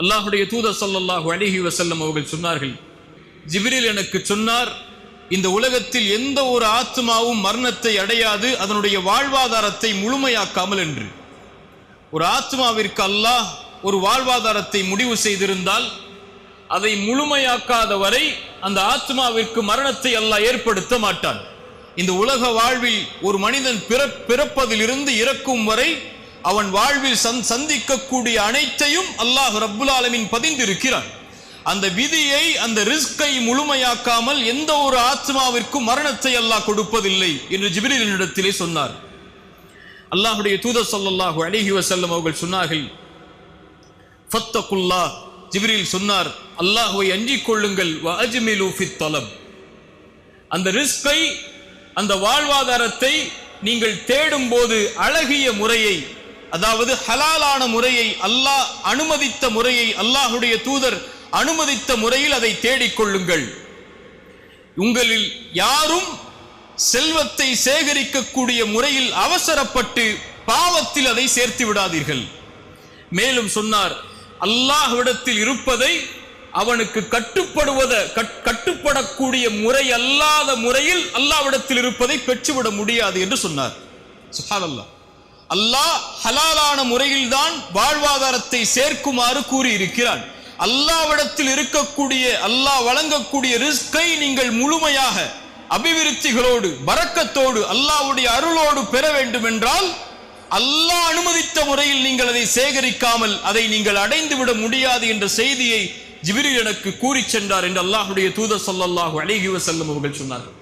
அல்லாஹ்வுடைய தூதர் ஸல்லல்லாஹு அலைஹி வஸல்லம் அவர்கள் சொன்னார்கள், ஜிப்ரீல் எனக்கு சொன்னார், இந்த உலகத்தில் எந்த ஒரு ஆத்மாவும் மரணத்தை அடையாது அதனுடைய வாழ்வாதாரத்தை முழுமையாக்காமல் என்று. ஒரு ஆத்மாவிற்கு அல்லாஹ் ஒரு வாழ்வாதாரத்தை முடிவு செய்திருந்தால் அதை முழுமையாக்காத வரை அந்த ஆத்மாவிற்கு மரணத்தை அல்லாஹ் ஏற்படுத்த மாட்டான். இந்த உலக வாழ்வில் ஒரு மனிதன் பிறப்பதிலிருந்து இறக்கும் வரை அவன் வாழ்வில் சந்திக்கக்கூடிய அனைத்தையும் அல்லாஹ் ரப்புல் ஆலமீன் பதிந்திருக்கிறான். அந்த விதியை, அந்த ரிஸ்கை முழுமையாக்காமல் எந்த ஒரு ஆத்மாவிற்கும் மரணத்தை அல்லாஹ் கொடுப்பதில்லை என்று ஜிப்ரீலினிடத்திலே சொன்னார். அல்லாஹ்வுடைய தூதர் ஸல்லல்லாஹு அலைஹி வஸல்லம் அவர்கள் சொன்னார்கள், ஃபத்தகுல்லாஹ், ஜிப்ரீல் சொன்னார், அல்லாஹ்வை அஞ்சிக் கொள்ளுங்கள், வ அஜ்மிலு ஃபித் தலப். அந்த ரிஸ்கை, அந்த வாழ்வாதாரத்தை நீங்கள் தேடும் போது அழகிய முறையை, அதாவது ஹலாலான முறையை, அல்லாஹ் அனுமதித்த முறையை, அல்லாஹ்வுடைய தூதர் அனுமதித்த முறையில் அதை தேடிக்கொள்ளுங்கள். உங்களில் யாரும் செல்வத்தை சேகரிக்கக்கூடிய முறையில் அவசரப்பட்டு பாவத்தில் அதை சேர்த்து விடாதீர்கள். மேலும் சொன்னார், அல்லாஹ்விடத்தில் இருப்பதை அவனுக்கு கட்டுப்படக்கூடிய முறை அல்லாத முறையில் அல்லாஹ்விடத்தில் இருப்பதை பெற்றுவிட முடியாது என்று சொன்னார். சுப்ஹானல்லாஹ். அல்லாஹ் ஹலாலான முறையில் தான் வாழ்வாதாரத்தை சேர்க்குமாறு கூறியிருக்கிறான். அல்லாஹ்விடத்தில் இருக்கக்கூடிய, அல்லாஹ் வழங்கக்கூடிய ரிஸ்கை நீங்கள் முழுமையாக அபிவிருத்திகளோடு, பரக்கத்தோடு, அல்லாஹ்வுடைய அருளோடு பெற வேண்டும் என்றால் அல்லாஹ் அனுமதித்த முறையில் நீங்கள் அதை சேகரிக்காமல் அதை நீங்கள் அடைந்து விட முடியாது என்ற செய்தியை ஜிப்ரீல் எனக்கு கூறி சென்றார் என்று அல்லாஹ்வுடைய தூதர் ஸல்லல்லாஹு அலைஹி வஸல்லம் அவர்கள் சொன்னார்கள்.